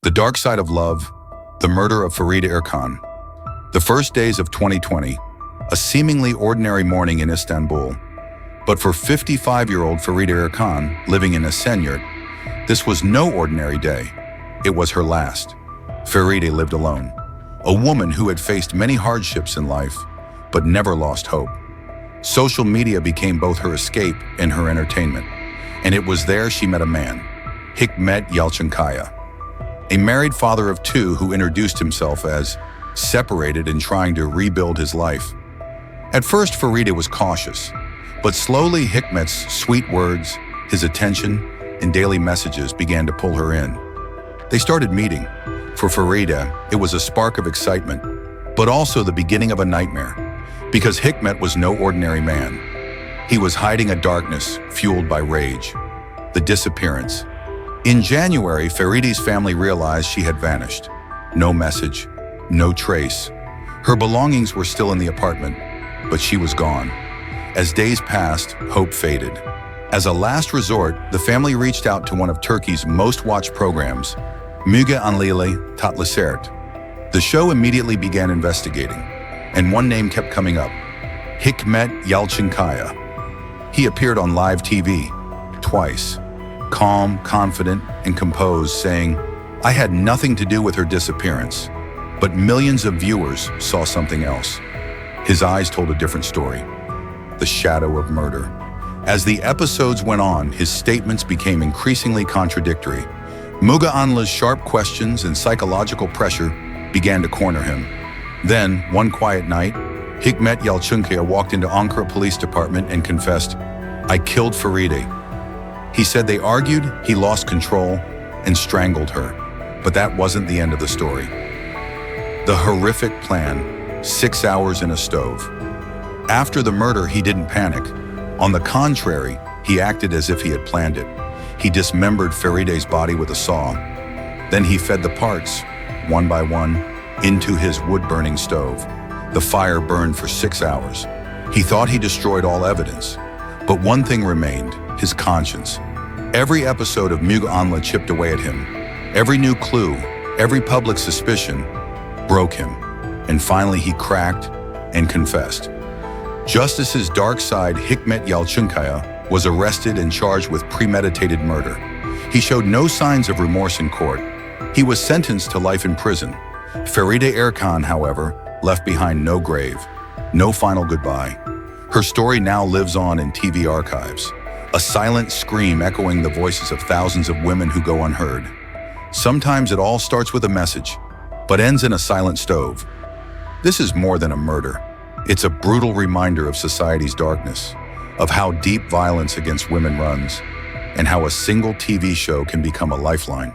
The Dark Side of Love, the murder of Feride Ercan. The first days of 2020, a seemingly ordinary morning in Istanbul. But for 55-year-old Feride Ercan, living in a Esenyurt, this was no ordinary day. It was her last. Feride lived alone, a woman who had faced many hardships in life, but never lost hope. Social media became both her escape and her entertainment, and it was there she met a man, Hikmet Yalçınkaya, a married father of two who introduced himself as separated and trying to rebuild his life. At first, Feride was cautious, but slowly Hikmet's sweet words, his attention, and daily messages began to pull her in. They started meeting. For Feride, it was a spark of excitement, but also the beginning of a nightmare, because Hikmet was no ordinary man. He was hiding a darkness fueled by rage, the disappearance. In January, Feride's family realized she had vanished. No message, no trace. Her belongings were still in the apartment, but she was gone. As days passed, hope faded. As a last resort, the family reached out to one of Turkey's most watched programs, Müge Anlı Tatlı. The show immediately began investigating, and one name kept coming up, Hikmet Yalçınkaya. He appeared on live TV twice, calm, confident, and composed, saying, "I had nothing to do with her disappearance." But millions of viewers saw something else. His eyes told a different story, the shadow of murder. As the episodes went on, his statements became increasingly contradictory. Müge Anlı's sharp questions and psychological pressure began to corner him. Then, one quiet night, Hikmet Yalçınkaya walked into Ankara Police Department and confessed, "I killed Feride." He said they argued, he lost control, and strangled her. But that wasn't the end of the story. The horrific plan, 6 hours in a stove. After the murder, he didn't panic. On the contrary, he acted as if he had planned it. He dismembered Feride's body with a saw. Then he fed the parts, one by one, into his wood-burning stove. The fire burned for 6 hours. He thought he destroyed all evidence. But one thing remained, his conscience. Every episode of Müge Anlı chipped away at him. Every new clue, every public suspicion broke him. And finally he cracked and confessed. Justice's dark side, Hikmet Yalçınkaya, was arrested and charged with premeditated murder. He showed no signs of remorse in court. He was sentenced to life in prison. Feride Ercan, however, left behind no grave, no final goodbye. Her story now lives on in TV archives, a silent scream echoing the voices of thousands of women who go unheard. Sometimes it all starts with a message, but ends in a silent stove. This is more than a murder. It's a brutal reminder of society's darkness, of how deep violence against women runs, and how a single TV show can become a lifeline.